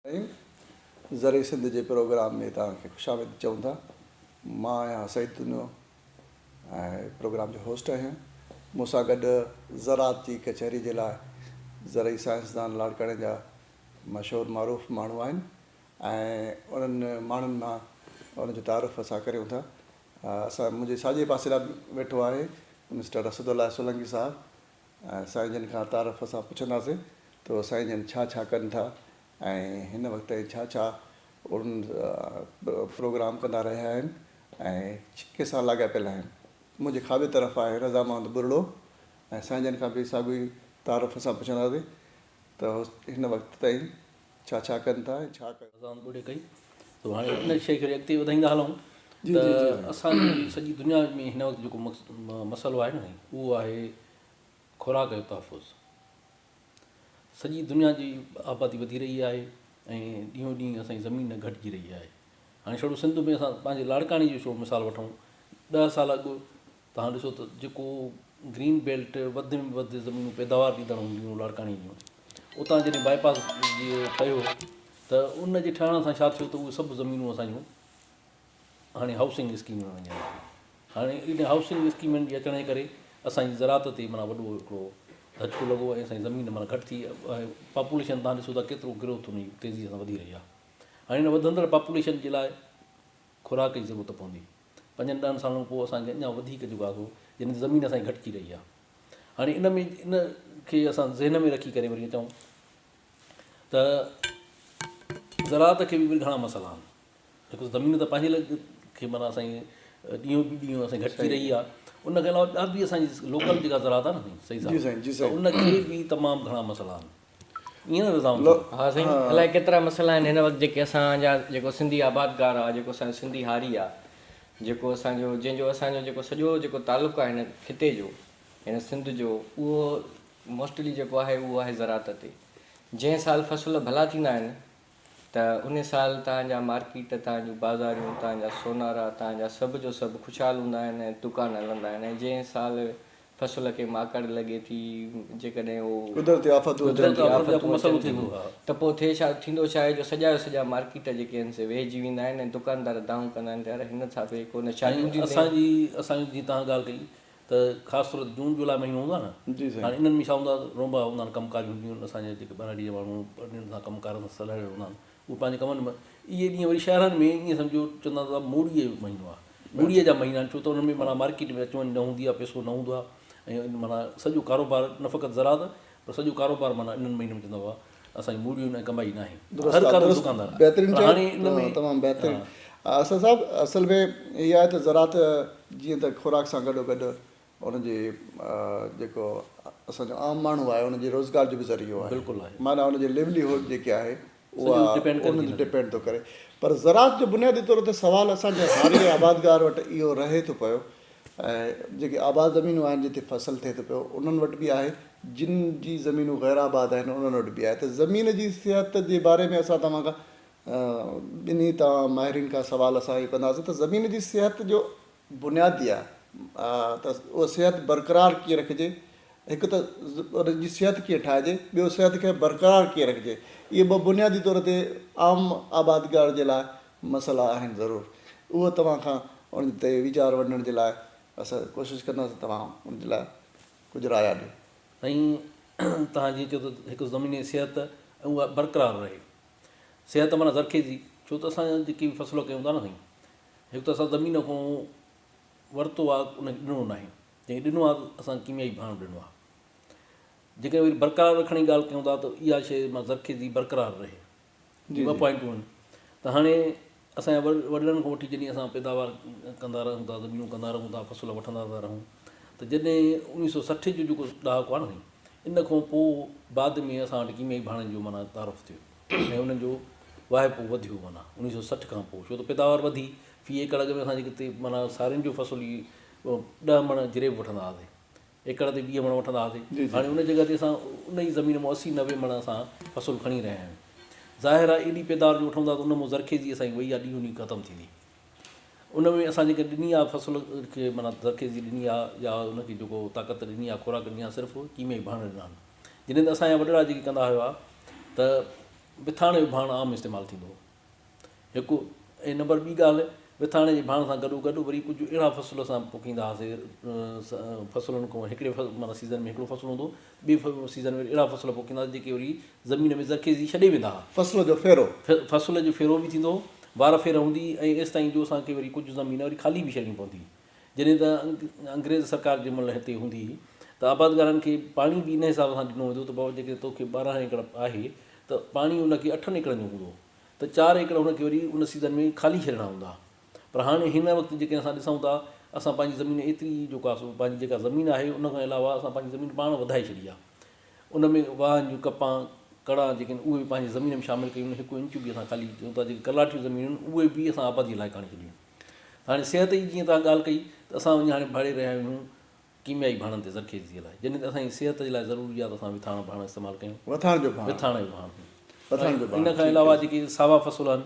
ज़रे सिंध जे programme में तव्हांखे ख़ुशामद चऊं था। मां आहियां सईद दुनियो ऐं प्रोग्राम जो होस्ट आहियां। मूंसां गॾु ज़रात जी कचहरी जे लाइ ज़रई साइंसदान लाड़काणे जा मशहूरु मरूफ़ माण्हू आहिनि ऐं उन्हनि माण्हुनि मां उन्हनि जो तारुफ़ असां करियूं था। मुंहिंजे साॼे पासे लाइ वेठो आहे मिस्टर असदुल्ला सोलंकी साहिबु ऐं साईं जन खां तारुफ़ असां पुछंदासीं त साईं जन छा छा कनि था ऐं हिन वक़्तु छा छा उन्हनि प्रोग्राम कंदा रहिया आहिनि ऐं कंहिंसां लाॻापियल आहिनि। मुंहिंजे खाॿे तरफ़ आहे रज़ा महमद बुरड़ो ऐं साईं जन खां बि साॻी तारुफ़ सां पुछंदासीं त हिन वक़्तु ताईं छा छा कनि था ऐं छा ॿुॾे कई त हाणे इन शइ खे अॻिते वधाईंदा हलूं त असांजी सॼी दुनिया में हिन वक़्तु जेको मसइलो आहे न उहो आहे खुराक जो तहफ़ुज़। सॼी दुनिया जी आबादी वधी रही आहे ऐं ॾींहों ॾींहुं असांजी ज़मीन घटिजी रही आहे। हाणे छड़ो सिंध में असां पंहिंजे लाड़काणे जो छो मिसाल वठूं, 10 साल अॻु तव्हां ॾिसो त जेको ग्रीन बेल्ट वधि में वधि ज़मीनूं पैदावार ॾींदड़ हूंदियूं लाड़काणे जूं, उतां जॾहिं बाईपास ठहियो त उन जे ठहण सां छा थियो त उहे सभु ज़मीनूं असांजूं हाणे हाउसिंग स्कीम में वञनि। हाणे इन हाउसिंग स्कीमनि जे अचण जे करे असांजी ज़रात ते माना वॾो हिकिड़ो धचको लॻो ऐं असांजी ज़मीन माना घटि थी ऐं पॉपुलेशन तव्हां ॾिसो था केतिरो ग्रोथ उन जी तेज़ीअ सां वधी रही आहे। हाणे हिन वधंदड़ पॉपुलेशन जे लाइ खुराक जी ज़रूरत पवंदी। 5-10 सालनि पोइ असांखे अञा वधीक जेको आहे जंहिं ज़मीन असांजी घटिजी रही आहे। हाणे इन में इन खे असां ज़हन में रखी करे वरी चऊं त ज़रात खे बि घणा मसइला आहिनि। जेको ज़मीन त पंहिंजे खे माना असांजी ॾींहों ॾींहुं असांजी घटिजी रही आहे, उनखे अलावा ॿी असांजी लोकल जेका ज़रात आहे न सही सां उनखे बि तमामु घणा मसइला आहिनि। ईअं न रज़ाउनि हा साईं, अलाए केतिरा मसइला आहिनि हिन वक़्तु जेके असांजा जेको सिंधी आबादगार आहे, जेको असांजो सिंधी हारी आहे, जेको असांजो जंहिंजो असांजो जेको सॼो जेको तालुक़ु आहे हिन खिते जो, हिन सिंध जो, उहो मोस्टली जेको आहे उहो आहे ज़रात ते। जंहिं साल फ़सुल भला थींदा आहिनि त उन साल तव्हांजा मार्केट, तव्हांजूं बाज़ारियूं, तव्हांजा सोनारा, तव्हांजा सभु जो सभु ख़ुशहाल हूंदा आहिनि ऐं दुकान हलंदा आहिनि। ऐं जंहिं साल फ़सुल खे माकड़ लॻे थी, जेकॾहिं उहो कुदरती आफ़तूं त पोइ थिए छा थींदो छा आहे जो सॼा मार्केट जेके आहिनि से वेहिजी वेंदा आहिनि ऐं दुकानदार दाऊं कंदा आहिनि त यार हिन सां थिए कोन शादियूं। असांजी जीअं तव्हां ॻाल्हि कई त ख़ासि तौर ते जून जुलाई महीनो हूंदो आहे न, हाणे इन्हनि में छा हूंदो आहे, रोंबा हूंदा आहिनि, कमकार हूंदियूं आहिनि, असांजे जेके बराड़ी जा माण्हू इन्हनि सां कमकार सां सलहियल हूंदा आहिनि, उहे पंहिंजे कमनि में इहे ॾींहं वरी शहरनि में ईअं सम्झो चवंदा त मूड़ीअ जो महीनो आहे, मूड़ीअ जा महीना आहिनि, छो त उन्हनि में माना मार्केट में अचु वञु न हूंदी आहे, पैसो न हूंदो आहे ऐं माना सॼो कारोबार न फ़क़ति ज़रात पर सॼो कारोबार माना इन्हनि महीननि में चवंदो आहे असांजी मूड़ियूं ऐं कमाई न आहे। तमामु बहितरीनु असां साहिबु असल में इहा आहे त ज़रात जीअं त खुराक सां गॾोगॾु उनजे जेको असांजो आम माण्हू आहे उनजे रोज़गार जो बि ज़रियो आहे। बिल्कुलु आहे, माना उनजी लिवलीहुड जेके आहे उहा उन ते डिपेंड थो करे। पर ज़रात जो बुनियादी तौर ते सुवालु असांजे हारी आबादगार वटि इहो रहे थो पियो ऐं जेके आबाद ज़मीनूं आहिनि जिते फ़सुलु थिए थो पियो उन्हनि वटि बि आहे, जिन जी ज़मीनूं गैर आबाद आहिनि उन्हनि वटि बि आहे। त ज़मीन जी सिहत जे बारे में असां तव्हां खां ॿिन्ही तव्हां माहिरीन खां सुवाल असां इहो कंदासीं त ज़मीन जी सिहत जो बुनियादी आहे त उहा सिहत बरक़रार कीअं रखिजे। हिकु त उनजी सिहत कीअं ठाहिजे, ॿियो सिहत खे बरक़रार कीअं रखिजे। इहे ॿ बुनियादी तौर ते आम आबादगार जे लाइ मसइला आहिनि ज़रूरु। उहो तव्हां खां उन ते वीचार वञण जे लाइ असां कोशिशि कंदासीं तव्हां उनजे लाइ कुझु राय ॾियो। साईं तव्हां जीअं चयो त हिकु ज़मीनी सिहत ऐं उहा बरक़रार रहे। सिहत माना ज़रखेज़ी, छो त असां जेकी बि फ़सुलु कयूं था न साईं, हिकु त असां ज़मीन खां वरितो आहे उनखे ॾिनो न आहे, जंहिंखे ॾिनो आहे असां कीमयाई भाणो ॾिनो आहे। जेकॾहिं वरी बरक़रार रखण जी ॻाल्हि कयूं था त इहा शइ मां ज़रखेज़ी बरक़रार रहे। 2 पॉइंटूं आहिनि। त हाणे असांजा वॾनि खां वठी जॾहिं असां पैदावार कंदा रहूं था, ज़मीनूं कंदा रहूं था, फ़सुलु वठंदा था रहूं, त जॾहिं 1960 जो जेको ॾहाको आहे न इन खां पोइ बाद में असां वटि कीमयाई भाणनि जो माना तारुफ़ थियो ऐं उन्हनि जो वाइपो वधियो माना 1960 खां पोइ, छो त पैदावार वधी। फ़ी एकड़ में असां जेके माना सारियुनि जो फ़सुलु ई 10 मण जिरेब वठंदा हुआसीं, एकड़ ते 20 मण वठंदा हुआसीं। हाणे उन जॻह ते असां उन ई ज़मीन मां 80-90 मण असां फ़सुलु खणी रहिया आहियूं। ज़ाहिर आहे एॾी पैदावार जो वठूं था त उन में ज़रखेज़ी असांजी वई आहे, ॾींहों ॾींहुं ख़तमु थींदी। उन में असां जेके ॾिनी आहे फ़सुलु खे माना ज़रखेज़ी ॾिनी आहे या उनखे जेको ताक़त ॾिनी आहे, खुराक ॾिनी आहे, सिर्फ़ु कीमयाई भाण ॾिना आहिनि। जॾहिं त असांजा वॾड़ा जेके कंदा हुआ त विथाणे जो भाण आम इस्तेमालु थींदो हिकु। ऐं नंबर ॿी ॻाल्हि, विथाणे जे भाण सां गॾोगॾु वरी कुझु अहिड़ा फ़सुल असां पोखींदा हुआसीं, फ़सुलुनि खां हिकिड़े माना सीज़न में हिकिड़ो फ़सुलु हूंदो, ॿिए सीज़न में अहिड़ा फ़सुल पोखींदा जेके वरी ज़मीन में ज़रखेज़ी छॾे वेंदा हुआ। फ़सुल जो फेरो, फ़सुल जो फेरो बि थींदो, वार फेर हूंदी, ऐं एसि ताईं जो असांखे वरी कुझु ज़मीन वरी ख़ाली बि छॾणी पवंदी। जॾहिं त अंग्रेज़ सरकार जंहिं महिल हिते हूंदी हुई त आबादगारनि खे पाणी बि इन हिसाब सां ॾिनो वेंदो त बाबा जेके तोखे 12 एकड़ आहे त पाणी उनखे 8 एकड़नि जो हूंदो, त 4 एकड़ हुनखे वरी उन सीज़न में ख़ाली छॾिणा हूंदा। पर हाणे हिन वक़्तु जेके असां ॾिसूं था, असां पंहिंजी ज़मीन एतिरी जेको आहे पंहिंजी जेका ज़मीन आहे उन खां अलावा असां पंहिंजी ज़मीन पाण वधाए छॾी आहे। उन में वाहन जूं कपां कड़ा जेके आहिनि उहे बि पंहिंजी ज़मीन में शामिलु कयूं, 1 इंच बि असां ख़ाली चऊं था जेके कलाठियूं ज़मीनूं आहिनि उहे बि असां आबादी लाइ आणे छॾियूं। हाणे सिहत जी जीअं तव्हां ॻाल्हि कई त असां वञी हाणे भाड़े रहिया आहियूं कीमियाई भाणनि ते ज़रखेज़ीअ लाइ, जॾहिं त असांजी सिहत जे लाइ ज़रूरी आहे त असां विथाणा भाण इस्तेमालु कयूं, वथाण जो भाण, विथाणे जो भाण। वथाण जो भाण। इन खां अलावा जेके सावा फ़सुल आहिनि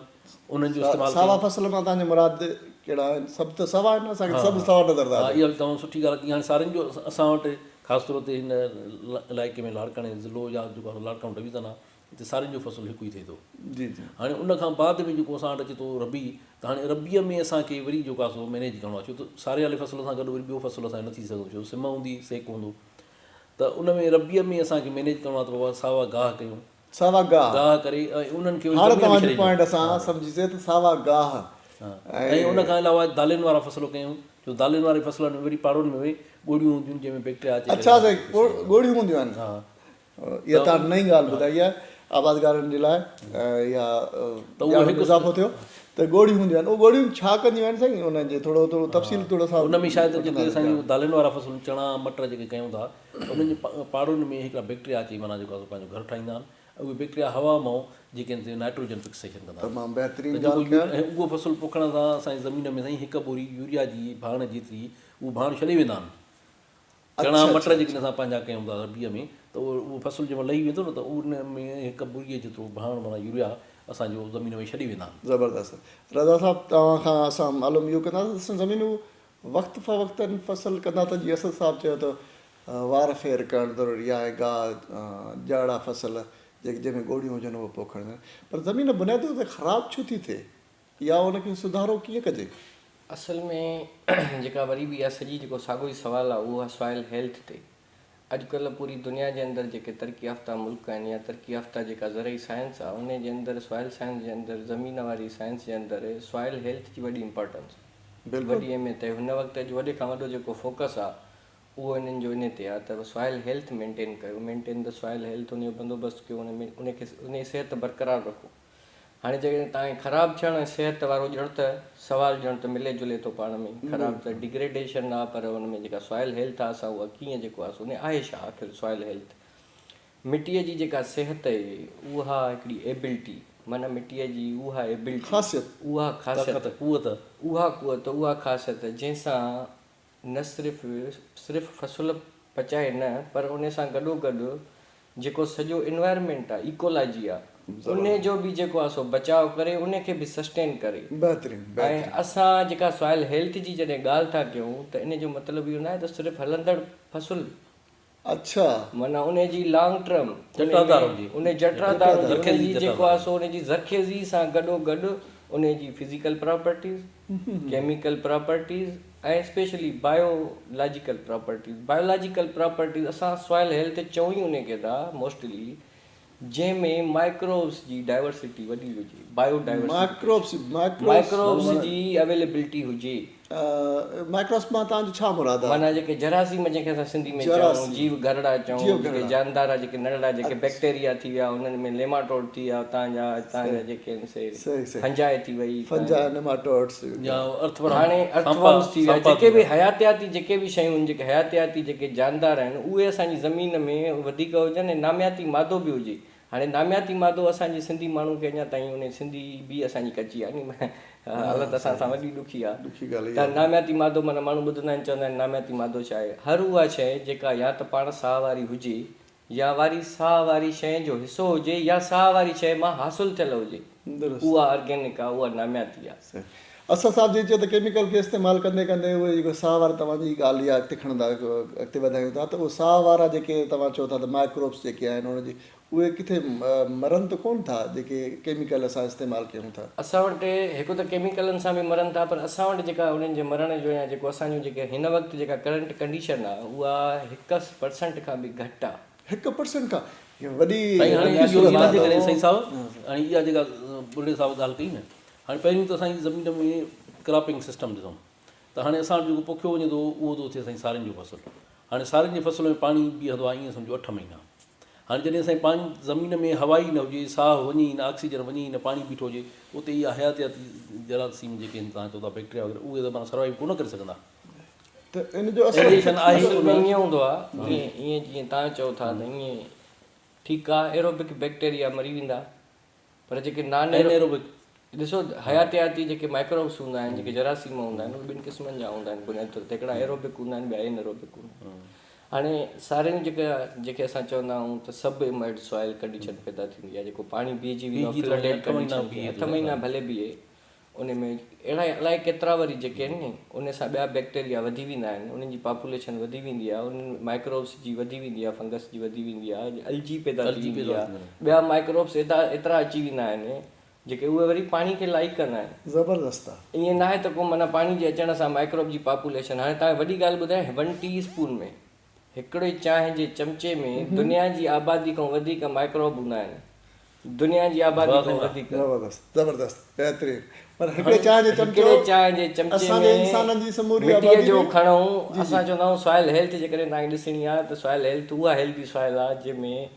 उन्हनि जो इस्तेमालु सावा फ़सुल मां तव्हांजे मुराद कहिड़ा आहिनि? सभु त सवा आहिनि, असांखे सभु सवा नज़र था हा, अचनि। इहा बि तमामु सुठी ॻाल्हि आहे। हाणे सारियुनि जो असां वटि ख़ासि तौर ते हिन इलाइक़े में लाड़काणे ज़िलो या जेको आहे लाड़काणो डिवीज़न आहे, हिते सारियुनि जो फ़सुलु हिकु ई थिए थो। जी जी। हाणे उन खां बाद में जेको असां वटि अचे थो रबी, त हाणे रबीअ में असांखे वरी जेको आहे सो मैनेज करिणो आहे, छो त सारे वाले फ़सुल सां गॾु वरी ॿियो फ़सुलु असां न थी सघूं, छो सिम हूंदी सेक हूंदो, त उन में रबीअ में असांखे मैनेज करिणो आहे त बाबा सावा गाह कयूं, सावा गाह, गाह करे ऐं उन्हनि खे हाणे तव्हांजो पॉइंट असां सम्झीसीं त सावा गाह। ऐं उन खां अलावा दालियुनि वारा फ़सुल कयूं, छो दालियुनि वारे फ़सुलनि में वरी पाड़ुनि में ॻोड़ियूं हूंदियूं जंहिंमें बैक्टीरिया अचे। अच्छा साईं, ॻोड़ियूं हूंदियूं आहिनि। हा, इहा तव्हां नई ॻाल्हि ॿुधाई आहे आबादगारनि जे लाइ, इहा ॼाण में इज़ाफ़ो थियो त ॻोड़ियूं हूंदियूं आहिनि। उहे ॻोड़ियूं छा कंदियूं आहिनि साईं? उन्हनि जे थोरो तफ़सील थोरो सां उन में शायदि जेके असांजूं दालियुनि वारा फ़सुल चणा मटर जेके कयूं था, उन्हनि जे पाड़ुनि में हिकिड़ा बैक्टीरिया अची माना जेको आहे पंहिंजो घरु ठाहींदा आहिनि, ऐं उहे बैक्टीरिया हवा मां जेके आहिनि नाइट्रोजन फिक्सेशन कंदा आहिनि। तमामु बहितरीनु जेको ॻाल्हि कयव। ऐं उहो फ़सुलु पोखण सां असांजी ज़मीन में साईं 1 बोरी यूरिया जी भाण जेतिरी उहो भाण छॾे वेंदा आहिनि। चणा मटर जेके असां पंहिंजा कयूं था रबीअ में, त उहो फ़सुलु जंहिं महिल लही वेंदो न त उन में 1 बोरीअ जेतिरो भाण माना यूरिया असांजो ज़मीन में छॾे वेंदा आहिनि। ज़बरदस्त। रज़ा साहिबु, तव्हां खां असां मालूम इहो कंदासीं, असां ज़मीनूं वक़्तु फ़वक़्तनि फ़सुलु कंदा त जीअं असद साहिबु चयो त वार फेर करणु ज़रूरी आहे, गाह जाड़ा फ़सुल जेके जंहिंमें ॻोड़ियूं हुजनि उहे पोखणु, पर ज़मीन बुनियादी ते ख़राबु छो थी थिए या उनखे सुधारो कीअं कजे? असल में जेका वरी बि आहे सॼी जेको साॻियो ई सुवालु आहे उहो आहे सॉइल हेल्थ ते। अॼुकल्ह पूरी दुनिया जे अंदरि जेके तरक़ी याफ़्ता मुल्क आहिनि या तरक़ी याफ़्ता जेका ज़रई साइंस आहे उन जे अंदरि सॉइल साइंस जे अंदरि ज़मीन वारी साइंस जे अंदरि सॉइल हेल्थ जी वॾी इंपॉर्टेंस, वॾी अहमियत आहे। हुन वक़्तु जो वॾे खां वॾो जेको फोकस आहे उहो इन्हनि जो इन ते आहे त सॉइल हेल्थ मेंटेन कयो, मेंटेन द सॉइल हेल्थ, उनजो बंदोबस्तु कयो, उन में उनखे उन सिहत बरक़रार रखो। हाणे जेकॾहिं तव्हांखे ख़राबु थियणु ऐं सिहत वारो ॼण त सुवालु ॼण त मिले जुले थो पाण में, ख़राबु त डिग्रेडेशन आहे, पर हुन में जेका सॉइल हेल्थ आहे असां उहा कीअं जेको आहे उन आहे छा आख़िर सॉइल हेल्थ? मिटीअ जी जेका सिहत आहे उहा हिकिड़ी एबिलिटी, माना मिटीअ जी उहा एबिलिटी, ख़ासियत, उहा ख़ासियत, क़ुवत, उहा ख़ासियत जंहिंसां न सिर्फ़ु फ़सुलु पचाए न, पर उन सां गॾोगॾु जेको सॼो इन्वायरमेंट आहे, इकोलॉजी आहे, उन जो बि जेको आहे सो बचाव करे, उनखे बि सस्टेन करे। बहितरीनु। ऐं असां जेका सॉइल हेल्थ जी जॾहिं ॻाल्हि था कयूं त इन जो मतिलबु इहो न आहे त सिर्फ़ु हलंदड़ फ़सुलु, अच्छा, माना उन जी लॉन्ग टर्म जटादार हुजे, उन जटरादार हुजे, उन जी जेको आहे सो उन जी ज़रखेज़ी सां गॾोगॾु उन जी फिज़िकल प्रॉपर्टीज़, केमिकल प्रॉपर्टीज़ ऐं स्पेशली बायोलॉजिकल प्रॉपर्टीज़ असां सॉइल हेल्थ चऊं ई उनखे था मोस्टली, जंहिंमें माइक्रोब्स जी डाइवर्सिटी वॾी हुजे, बायोडाइवर्सिटी, माइक्रोब्स जी अवेलेबिलिटी हुजे। माइक्रोब्स मां तव्हांजो छा मुराद आहे? माना जेके जरासीम जंहिंखे असां सिंधी में चऊं, जीव घरड़ा चऊं, जेके जानदार जेके नरड़ा जेके बैक्टीरिया थी विया, उन्हनि में लेमाटोड थी विया, तव्हांजा जेके आहिनि फंजाई थी वई, नेमाटोड्स या हाणे अर्थवर्म्स थी विया, जेके बि हयातियाती जेके बि शयूं जेके हयातियाती जेके जानदार आहिनि उहे असांजी ज़मीन में वधीक हुजनि ऐं नामियाती मादो बि हुजे। हाणे नामियाती मादो असांजे सिंधी माण्हू खे अञा ताईं उन सिंधी बि असांजी कची आहे नी, हालत असां सां वॾी ॾुखी आहे। त नामियाती मादो माना माण्हू ॿुधंदा आहिनि, चवंदा आहिनि नामियाती मादो छा आहे? हर उहा शइ जेका या त पाण साह वारी हुजे या साह वारी शइ जो हिसो हुजे या साह वारी शइ मां हासिलु थियल हुजे, उहा ऑर्गेनिक आहे, उहा नामियाती आहे। असर साहब जी चयो त केमिकल खे इस्तेमालु कंदे कंदे उहे जेको साह वारा तव्हांजी ॻाल्हि इहा अॻिते खणंदा अॻिते वधायूं था, त उहे साह वारा जेके तव्हां चओ था त माइक्रोब्स जेके आहिनि उनजी उहे किथे मरनि त कोन था जेके केमिकल असां इस्तेमालु कयूं था? असां वटि हिकु त केमिकलनि सां बि मरनि था, पर असां वटि जेका उन्हनि जे मरण जो या जेको असांजो जेके हिन वक़्तु जेका करंट कंडीशन आहे उहा 1% खां बि घटि आहे। 1% खां वॾी हाणे साईं साहिबु हाणे इहा जेका बुढ़े साहिबु ॻाल्हि कई न, हाणे पहिरियों त असांजी ज़मीन में क्रॉपिंग सिस्टम ॾिसूं त हाणे असां जेको पोखियो वञे थो उहो थो थिए साईं सारियुनि जो फसल। हाणे सारियुनि जी फसल में पाणी बीहंदो आहे ईअं सम्झो 8 महीना। हाणे जॾहिं असांजी पाणी ज़मीन में हवा ई न हुजे, साह वञे ई न, ऑक्सीजन वञे ई न, पाणी बीठो हुजे, उते इहा हयातियाती जरासीम जेके आहिनि तव्हां चओ था बैक्टीरिया वग़ैरह उहे त माना सर्वाइव कोन करे सघंदा। त इन जो रेडिएशन आहे ईअं हूंदो आहे ईअं जीअं तव्हां चओ था त ईअं ठीकु आहे, एरोबिक बैक्टीरिया मरी वेंदा, पर जेके नॉन एरोबिक ॾिसो हयातियाती जेके माइक्रोब्स हूंदा आहिनि, जेके जरासीम हूंदा आहिनि, उहे 2 क़िस्मनि जा हूंदा आहिनि बुनियादी तौर ते। हिकिड़ा एरोबिक हूंदा आहिनि, ॿिया एनएरोबिक हूंदा आहिनि। हाणे सारियुनि जेके असां चवंदा आहियूं त सब इमर्ड सॉइल कंडीशन पैदा थींदी आहे, जेको पाणी बीहजी वेंदो आहे 8 महीना भले बीहे, उन में अहिड़ा अलाए केतिरा वरी जेके आहिनि नी उन सां ॿिया बैक्टीरिया वधी वेंदा आहिनि, उन्हनि जी पॉपुलेशन वधी वेंदी आहे, उन माइक्रोब्स जी वधी वेंदी आहे, फंगस जी वधी वेंदी आहे, अलजी पैदा थी वेंदी आहे, ॿिया माइक्रोब्स एतिरा अची वेंदा आहिनि जेके उहे वरी पाणी खे लाइक कंदा आहिनि। ज़बरदस्त आहे। ईअं न आहे त को माना पाणी जे अचण सां माइक्रोब जी पॉपुलेशन, हाणे तव्हां वॾी ॻाल्हि ॿुधाए, 1 टीस्पून में हिकिड़े चांहि जे चमचे में दुनिया जी आबादी खां वधीक माइक्रोब हूंदा आहिनि। दुनिया जी आबादी खां वधीक। ज़बरदस्त बहितरीन। पर हिकिड़े चांहि जे चमचे में इंसाननि जी समूरी मिटीअ जो खणूं, असां चवंदा आहियूं सॉइल हेल्थ जेकॾहिं तव्हांखे ॾिसणी आहे त सॉइल हेल्थ उहा हेल्दी सॉइल आहे जंहिंमें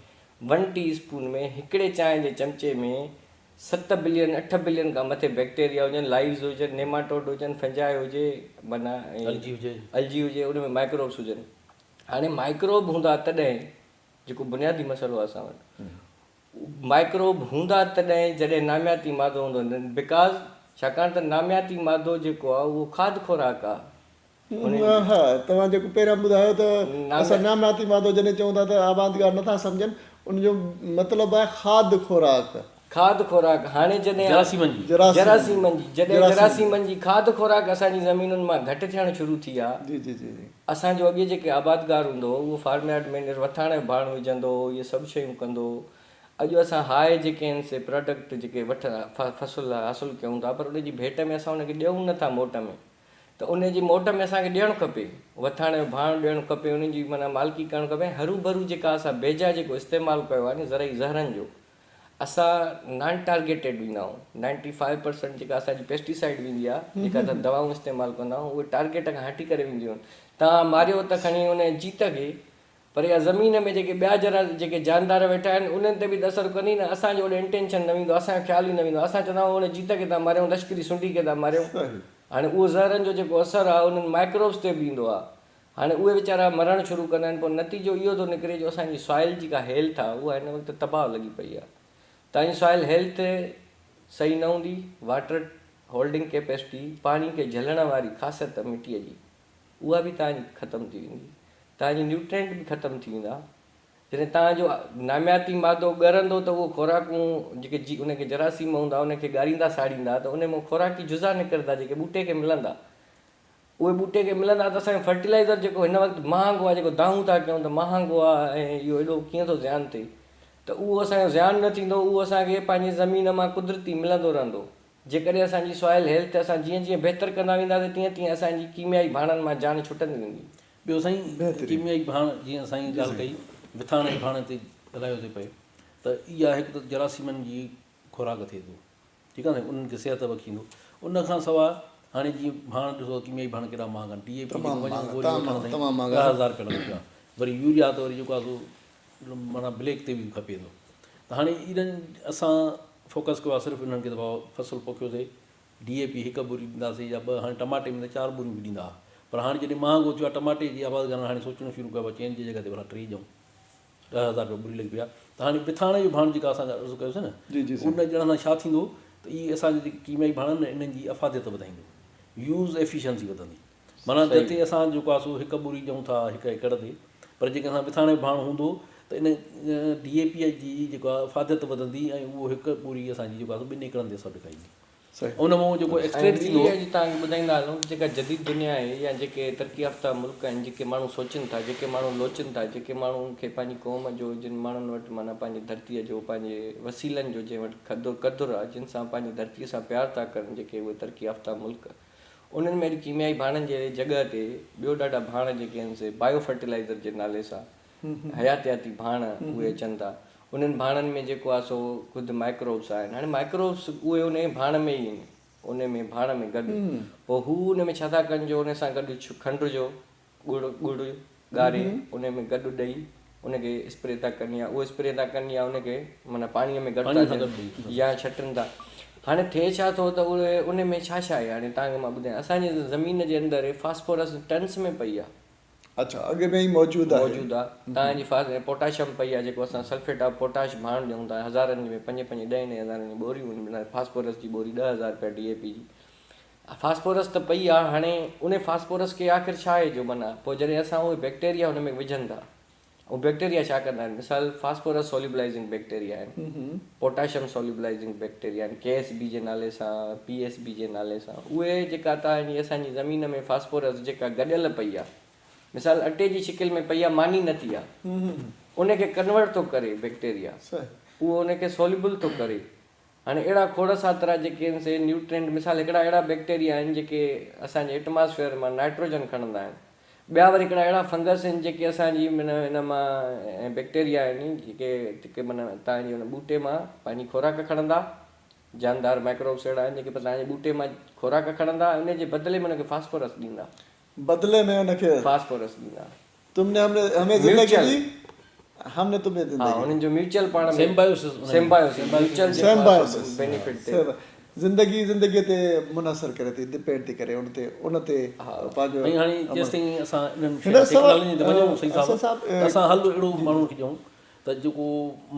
1 टीस्पून में हिकिड़े चांहि जे चमचे में 7 बिलियन 8 बिलियन खां मथे बैक्टीरिया हुजनि, लाइव्स हुजनि, नेमाटोड हुजनि, फंजाई हुजे, माना अलजी हुजे, उन में माइक्रोब्स हुजनि। हाणे माइक्रोब हूंदा तॾहिं, जेको बुनियादी मसइलो आहे असां वटि, माइक्रोब हूंदा तॾहिं जॾहिं नामियाती मादो हूंदो, बिकॉज़ छाकाणि त नामियाती मादो जेको आहे उहो खाद खुराक आहे। हा, तव्हां जेको पहिरियां ॿुधायो त असां नामियाती मादो जॾहिं चऊं था त आबादगार नथा सम्झनि, उनजो मतिलबु आहे खाद खुराक। खाद खुराक हाणे जॾहिं जरासीमनि जी खाद खुराक असांजी ज़मीनुनि मां घटि थियणु शुरू थी आहे। असांजो अॻे जेके आबादगार हूंदो उहो फार्मयार्ड में वथाण जो भाण विझंदो, इहे सभु शयूं कंदो। अॼु असां हाय जेके आहिनि से प्रोडक्ट जेके फसल हासिलु कयूं था, पर उनजी भेट में असां उनखे ॾियूं नथा मोट में, त उनजी मोट में असांखे ॾियणु खपे, वथाण जो भाण ॾियणु खपे, उनजी माना मालिकी करणु खपे। हरू भरू जेका असां बेजा जेको इस्तेमालु कयो आहे न ज़रई ज़हरनि जो, असां नॉन टारगेटेड वेंदा आहियूं। 95% जेका असांजी पेस्टिसाइड वेंदी आहे, जेका असां दवाऊं इस्तेमालु कंदा आहियूं, उहे टारगेट खां हटी करे वेंदियूं आहिनि। तव्हां मारियो त खणी उन जीत खे, पर इहा ज़मीन में जेके ॿिया जेके जानदार वेठा आहिनि उन्हनि ते बि त असरु कंदी न। असांजो ओॾे इंटेंशन न वेंदो, असांजो ख़्यालु ई न वेंदो। असां चवंदा आहियूं उन जीत खे था मारियूं, लश्करी सुंडी खे था मारियूं। हाणे उहो ज़हरनि जो जेको असरु आहे उन्हनि माइक्रोब्स ते बि ईंदो आहे। हाणे उहे वीचारा मरणु शुरू कंदा आहिनि, पोइ नतीजो इहो थो निकिरे जो असांजी सॉइल जेका हेल्थ आहे उहा हिन वक़्तु तबाह लॻी पई आहे। तव्हांजी सॉइल हेल्थ सही न हूंदी, वाटर होल्डिंग कैपेसिटी, पाणी खे झलण वारी ख़ासियत मिटीअ जी, उहा बि तव्हांजी ख़तमु थी वेंदी। तव्हांजी न्यूट्रेंट बि ख़तमु थी वेंदा। जॾहिं तव्हांजो नामियाती मादो ॻरंदो त उहो खुराकूं जेके उनखे जरासीम हूंदा उनखे ॻारींदा साड़ींदा, त उन मां खुराकी जुज़ा निकिरंदा जेके ॿूटे खे मिलंदा। उहे ॿूटे खे मिलंदा त असांजो फर्टिलाइज़र जेको हिन वक़्तु महांगो आहे, जेको दाऊं था कयूं त महांगो आहे ऐं इहो एॾो कीअं थो ज़्यान थिए, त उहो असांजो ज़्यान न थींदो। उहो असांखे पंहिंजी ज़मीन मां कुदरती मिलंदो रहंदो। जेकॾहिं असांजी सॉइल हेल्थ असां जीअं जीअं बहितरु कंदा वेंदासीं, तीअं तीअं असांजी कीमियाई भाणनि मां जान छुटंदी वेंदी। ॿियो साईं, कीमियाई भाण जीअं असांजी ॻाल्हि कई, विथाण जे भाण ते ॻाल्हायो थो पए, त इहा हिकु त जरासीमनि जी खुराक थिए थो, ठीकु आहे न, उन्हनि खे सिहत बख़ींदो। उन खां सवाइ हाणे जीअं भाण ॾिसो, कीमियाई भाण केॾा महांगा आहिनि, DAP 10,000 रुपया लॻो पियो आहे, वरी यूरिया त वरी जेको आहे सो माना ब्लैक ते बि खपे थो। त हाणे इन्हनि असां फोकस कयो आहे सिर्फ़ु इन्हनि खे दफ़ा फसल पोखियोसीं, DAP 1 बोरी ॾींदासीं या 2, हाणे टमाटे में त 4 बोरियूं बि ॾींदा। पर हाणे जॾहिं महांगो थियो आहे टमाटे जी आबादी करणु, हाणे सोचणु शुरू कयो आहे चेंज जी जॻह ते भला 3 ॾियूं, 10,000 रुपया बोरी लॻी पिया। त हाणे विथाण जो भाण जेका असां अर्ज़ु कयोसीं न, उन ॼण सां छा थींदो त इहे असांजे जेके कीमियाई भाण आहिनि इन्हनि जी अफ़ादियत वधाईंदो, यूज़ एफिशिएंसी वधंदी। माना जिते असां जेको आहे सो 1 बोरी ॾियूं था 1 एकड़ ते, पर जेके असां विथाण जो भाण हूंदो त इन DAP जी जेको आहे अफ़ादियत वधंदी ऐं उहो 1 बोरी असांजी जेको आहे 2 एकड़नि ते सभु ॾेखारींदी। सही उन मां जेको एक्सट्रेट थींदो तव्हांखे ॿुधाईंदा हलूं जेका जदीद दुनिया आहे या जेके तरक़ी याफ़्ता मुल्क आहिनि जेके माण्हू सोचनि था जेके माण्हू लोचनि था जेके माण्हुनि खे पंहिंजी क़ौम जो जिन माण्हुनि वटि माना पंहिंजी धरतीअ जो पंहिंजे वसीलनि जो जंहिं वटि क़दुरु आहे जिन सां पंहिंजी धरतीअ सां प्यार था कनि जेके उहे तरक़ी याफ़्ता मुल्क उन्हनि में अॼु कीमियाई भाणनि जे जॻह ते ॿियो ॾाढा भाण जेके आहिनि से बायो फर्टिलाइज़र जे नाले सां हयातियाती भाण उहे अचनि था उन्हनि भाणनि में जेको आहे सो ख़ुदि माइक्रोब्स आहिनि हाणे माइक्रोब्स उहे उन भाण में ई आहिनि उन में भाण में गॾु पोइ हू उन में छा था कनि जो उन सां गॾु खंड जो गुड़ ॻारे उन में गॾु ॾेई उनखे स्प्रे था कनि या उहो स्प्रे था कनि या उनखे माना पाणीअ में गॾु था ॾियनि या छटनि था हाणे थिए छा थो त उहे उन में छा छा आहे हाणे तव्हांखे मां ॿुधायां असांजे ज़मीन जे अंदरि फास्फोरस टन्स में पई आहे अच्छा अॻे में ई मौजूदु आहे तव्हांजी पोटाशियम पई आहे जेको असां सल्फेट ऑफ पोटाश भाण ॾियूं था हज़ारनि में 5-5 10,000 जी ॿोरियूं फास्फोरस जी ॿोरी 10,000 रुपया DAP जी फास्फोरस त पई आहे हाणे उन फास्फोरस खे आख़िर छा आहे जो माना पोइ जॾहिं असां उहे बैक्टेरिया हुन में विझनि था ऐं बैक्टेरिया छा कंदा आहिनि मिसाल फास्फोरस सोल्युबलाइज़िंग बैक्टेरिया आहिनि पोटाशियम सोल्युबलाइज़िंग बैक्टेरिया आहिनि KSB जे नाले सां PSB जे नाले सां उहे जेका तव्हांजी असांजी ज़मीन में फास्फोरस जेका गॾियल पई आहे मिसाल अटे जी शिकिल में पई आहे मानी न थी आहे उनखे कन्वर्ट थो करे बैक्टेरिया उहो उनखे सोल्युबल थो करे हाणे अहिड़ा खोड़ सातरा जेके आहिनि से न्यूट्रेंट मिसाल हिकिड़ा अहिड़ा बैक्टेरिया आहिनि जेके असांजे एटमॉस्फेयर मां नाइट्रोजन खणंदा आहिनि ॿिया वरी हिकिड़ा अहिड़ा फंगस आहिनि जेके असांजी माना हिन मां बैक्टेरिया आहिनि जेके माना तव्हांजी हुन ॿूटे मां पंहिंजी खुराक खणंदा जानदार माइक्रोब्स अहिड़ा आहिनि जेके तव्हांजे ॿूटे मां खुराक खणंदा उन जे बदिले में हुनखे फास्फोरस ॾींदा बदले में उनखे फास्फोरस ॾींदा तुमने हमें जिंदगी दी हमने तुम्हें जिंदगी उन्हनि जो म्यूचुअल पाण में सिम्बायोसिस बेनिफिट ज़िंदगीअ ते मुनसर करे थी डिपेंड थी करे उन ते पंहिंजो ऐं हाणे जेसिताईं असां इन्हनि टेक्नोलॉजी ते वञूं सही साहब असां हल अहिड़ो माण्हू खे ॾियूं त जेको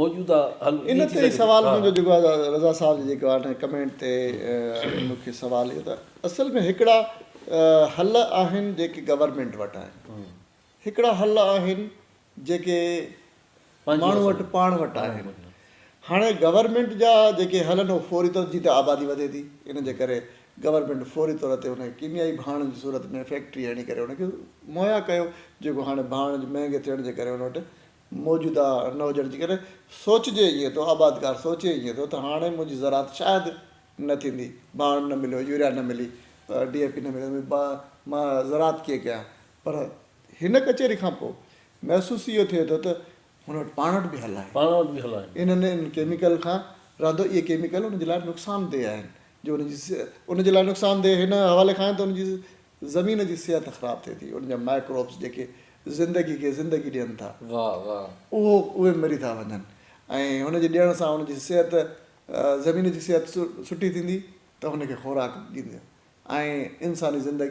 मौजूदा हल इन ते सवाल मुंहिंजो जेको आहे रज़ा साहब जो जेको आहे कमेंट ते मूंखे सवाल इहो त असल में हिकिड़ा हल आहिनि जेके गवर्नमेंट वटि आहिनि हिकिड़ा हल आहिनि जेके माण्हू वटि पाण वटि आहिनि हाणे गवर्नमेंट जा जेके हलनि उहो फौरी तौर जी त आबादी वधे थी इन जे करे गवर्नमेंट फौरी तौर ते हुन कीमियाई भाण जी सूरत में फैक्ट्री हणी करे हुनखे मुहैया कयो जेको हाणे भाण महांगे थियण जे करे हुन वटि मौजूदा न हुजण जे करे सोचिजे ईअं थो आबादकार सोचे ईअं थो त हाणे मुंहिंजी ज़रात शायदि न थींदी भाण न मिलियो यूरिया न मिली DAP न मिलियो मां ज़रात कीअं कयां पर हिन कचहरी खां पोइ महसूसु इहो थिए थो त हुन वटि पाण वटि बि हल आहे इन्हनि केमिकल खां रहंदो इहे केमिकल उनजे लाइ नुक़सानदेह आहिनि जो उनजे लाइ नुक़सानदेह हिन हवाले खां त उनजी ज़मीन जी सिहत ख़राबु थिए थी उनजा माइक्रोब्स जेके ज़िंदगी खे ज़िंदगी ॾियनि था उहे मरी था वञनि ऐं हुनजे ॾियण सां हुनजी सिहत ज़मीन जी सिहत सुठी थींदी त हुनखे ख़ुराक ॾींदी ऐं इंसानी ज़िंदगी